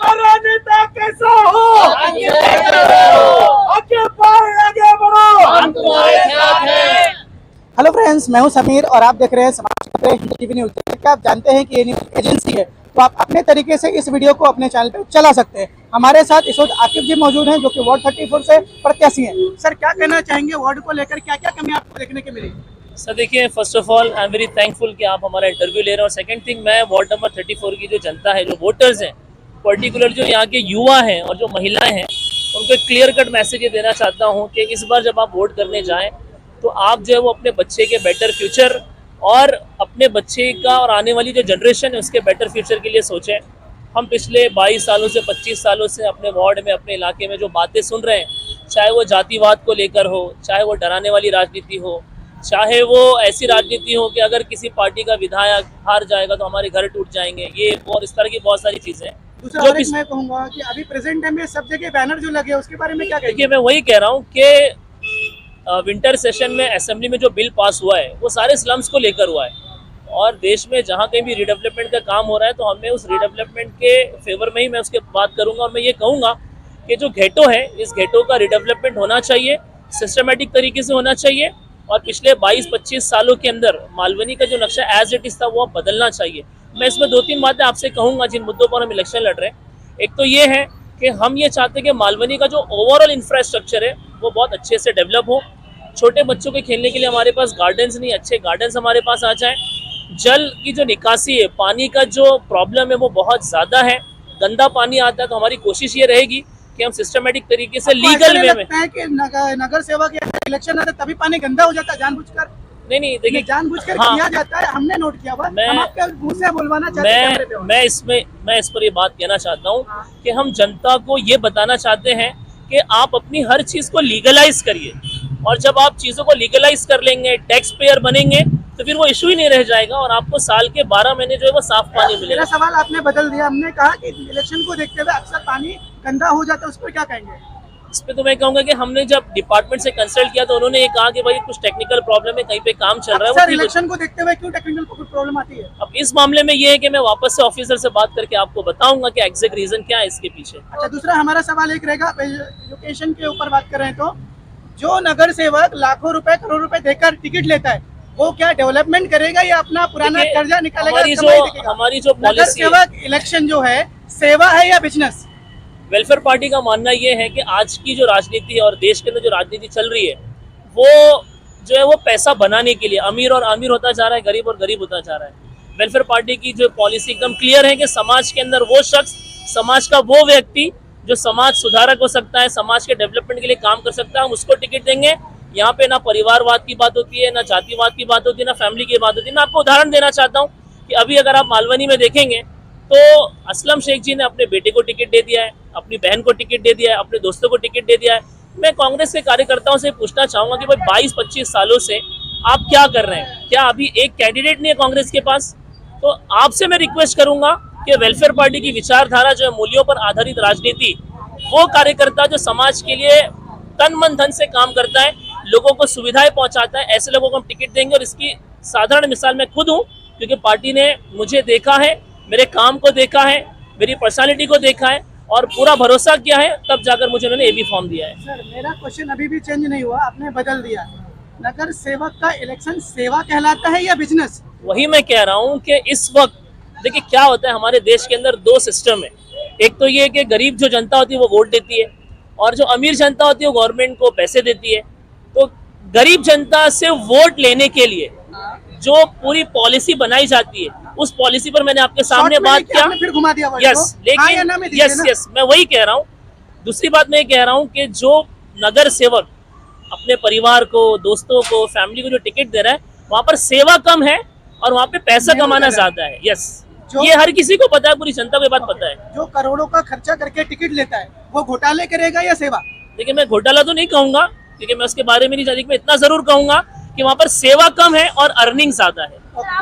हमारा नेता कैसा हो, आगे बढ़ो, आगे बढ़ो, हम तुम्हारे साथ हैं। हेलो फ्रेंड्स, मैं हूं समीर और आप देख रहे हैं समाज खबरें हिंदी टीवी न्यूज़। क्या आप जानते हैं कि ये न्यूज़ एजेंसी है, तो आप अपने तरीके से इस वीडियो को अपने चैनल पर चला सकते हैं। हमारे साथ इस वक्त आकिब जी मौजूद हैं, जो कि वार्ड 34 से प्रत्याशी हैं। सर, क्या कहना चाहेंगे वार्ड को लेकर, क्या क्या कमी आपको देखने को मिली? सर देखिए, first of all I am very thankful कि आप हमारा इंटरव्यू ले रहे हैं। और सेकंड थिंग, मैं वार्ड नंबर 34 की जो जनता है, जो वोटर्स हैं, पर्टिकुलर जो यहाँ के युवा हैं और जो महिलाएं हैं, उनको एक क्लियर कट मैसेज ये देना चाहता हूँ कि इस बार जब आप वोट करने जाएं तो आप जो है वो अपने बच्चे के बेटर फ्यूचर और अपने बच्चे का और आने वाली जो जनरेशन है उसके बेटर फ्यूचर के लिए सोचें। हम पिछले 22 सालों से 25 सालों से अपने वार्ड में, अपने इलाके में जो बातें सुन रहे हैं, चाहे वो जातिवाद को लेकर हो, चाहे वो डराने वाली राजनीति हो, चाहे वो ऐसी राजनीति हो कि अगर किसी पार्टी का विधायक हार जाएगा तो हमारे घर टूट जाएंगे, ये और इस तरह की बहुत सारी चीज़ें हैं। दूसरा और मैं कहूँगा कि अभी प्रेजेंट टाइम में सब जगह बैनर जो लगे हैं उसके बारे में क्या कहेंगे? देखिए, मैं वही कह रहा हूँ कि विंटर सेशन में असेंबली में जो बिल पास हुआ है वो सारे स्लम्स को लेकर हुआ है। और देश में जहाँ कहीं भी रिडेवलपमेंट का काम हो रहा है तो हमें उस रिडेवलपमेंट के फेवर में ही मैं उसके बात करूँगा। और मैं ये कहूँगा कि जो घेटो है, इस घेटो का रिडेवलपमेंट होना चाहिए, सिस्टमेटिक तरीके से होना चाहिए। और पिछले 22-25 सालों के अंदर मालवनी का जो नक्शा एज इट इज था वो बदलना चाहिए। मैं इसमें 2-3 बातें आपसे कहूँगा जिन मुद्दों पर हम इलेक्शन लड़ रहे हैं। एक तो ये है कि हम ये चाहते हैं कि मालवनी का जो ओवरऑल इंफ्रास्ट्रक्चर है वो बहुत अच्छे से डेवलप हो। छोटे बच्चों के खेलने के लिए हमारे पास गार्डन्स नहीं, अच्छे गार्डन्स हमारे पास आ जाएं। जल की जो निकासी है, पानी का जो प्रॉब्लम है वो बहुत ज़्यादा है, गंदा पानी आता है। तो हमारी कोशिश ये रहेगी कि हम सिस्टमेटिक तरीके से लीगल वे में। कि नगर सेवक इलेक्शन आता है तभी पानी गंदा हो जाता है जानबूझकर? नहीं, देखिए, जानबूझकर हाँ, किया जाता है, हमने नोट किया हुआ। मैं हम आपके मुंह से बुलवाना चाहते हैं। मैं इस पर ये बात कहना चाहता हूँ कि हम जनता को ये बताना चाहते हैं कि आप अपनी हर चीज़ को लीगलाइज करिए। और जब आप चीज़ों को लीगलाइज कर लेंगे, टैक्स पेयर बनेंगे, तो फिर वो इशू ही नहीं रह जाएगा और आपको साल के 12 महीने जो है वो साफ पानी मिलेगा। मेरा सवाल आपने बदल दिया। हमने कहा कि इलेक्शन को देखते हुए अक्सर पानी गंदा हो जाता है, उस पर क्या कहेंगे? इस पे तो मैं कहूँगा कि हमने जब डिपार्टमेंट से कंसल्ट किया तो उन्होंने ये कहा कि भाई कुछ टेक्निकल प्रॉब्लम है, कहीं पे काम चल रहा है। सर, इलेक्शन को देखते हुए क्यों टेक्निकल प्रॉब्लम आती है? अब इस मामले में ये है कि मैं वापस से ऑफिसर से बात करके आपको बताऊंगा कि एग्जैक्ट रीजन क्या है इसके पीछे। अच्छा, दूसरा हमारा सवाल एक रहेगा, एजुकेशन के ऊपर बात कर रहे हैं तो जो नगर सेवक लाखों रुपए, करोड़ रुपए देकर टिकट लेता है, वो क्या डेवलपमेंट करेगा या अपना पुराना कर्जा निकालेगा? हमारी जो पॉलिसी सेवक इलेक्शन जो है, सेवा है या बिजनेस? वेलफेयर पार्टी का मानना ये है कि आज की जो राजनीति और देश के अंदर जो राजनीति चल रही है वो जो है वो पैसा बनाने के लिए अमीर और अमीर होता जा रहा है, गरीब और गरीब होता जा रहा है। वेलफेयर पार्टी की जो पॉलिसी एकदम क्लियर है कि समाज के अंदर वो शख्स, समाज का वो व्यक्ति जो समाज सुधारक हो सकता है, समाज के डेवलपमेंट के लिए काम कर सकता है, हम उसको टिकट देंगे। यहाँ पे ना परिवारवाद की बात होती है, ना जातिवाद की बात होती है, ना फैमिली की बात होती है। मैं आपको उदाहरण देना चाहता हूँ कि अभी अगर आप मालवनी में देखेंगे तो असलम शेख जी ने अपने बेटे को टिकट दे दिया है, अपनी बहन को टिकट दे दिया है, अपने दोस्तों को टिकट दे दिया है। मैं कांग्रेस के कार्यकर्ताओं से पूछना चाहूँगा कि भाई 22-25 सालों से आप क्या कर रहे हैं? क्या अभी एक कैंडिडेट नहीं है कांग्रेस के पास? तो आपसे मैं रिक्वेस्ट करूँगा कि वेलफेयर पार्टी की विचारधारा जो है, मूल्यों पर आधारित राजनीति, वो कार्यकर्ता जो समाज के लिए तन मन धन से काम करता है, लोगों को सुविधाएं पहुंचाता है, ऐसे लोगों को हम टिकट देंगे। और इसकी साधारण मिसाल मैं खुद हूँ, क्योंकि पार्टी ने मुझे देखा है, मेरे काम को देखा है, मेरी पर्सनालिटी को देखा है और पूरा भरोसा किया है, तब जाकर मुझे उन्होंने एबी फॉर्म दिया है। सर, मेरा क्वेश्चन अभी भी चेंज नहीं हुआ, आपने बदल दिया। नगर सेवक का इलेक्शन सेवा कहलाता है या बिजनेस? वही मैं कह रहा हूँ कि इस वक्त देखिए क्या होता है, हमारे देश के अंदर 2 सिस्टम है। एक तो ये कि गरीब जो जनता होती है वो वोट देती है और जो अमीर जनता होती है वो गवर्नमेंट को पैसे देती है। तो गरीब जनता से वोट लेने के लिए जो पूरी पॉलिसी बनाई जाती है, उस पॉलिसी पर मैंने आपके सामने बात किया। फिर घुमा दिया यस, लेकिन यस मैं वही कह रहा हूँ। दूसरी बात मैं कह रहा हूँ कि जो नगर सेवक अपने परिवार को, दोस्तों को, फैमिली को जो टिकट दे रहा है, वहाँ पर सेवा कम है और वहाँ पे पैसा कमाना ज्यादा है। यस, ये हर किसी को पता है, पूरी जनता को बात पता है। जो करोड़ों का खर्चा करके टिकट लेता है वो घोटाले करेगा या सेवा? देखिए, मैं घोटाला तो नहीं कहूंगा क्योंकि मैं उसके बारे में नहीं जानती, मैं इतना जरूर कहूंगा कि वहाँ पर सेवा कम है और अर्निंग ज्यादा है।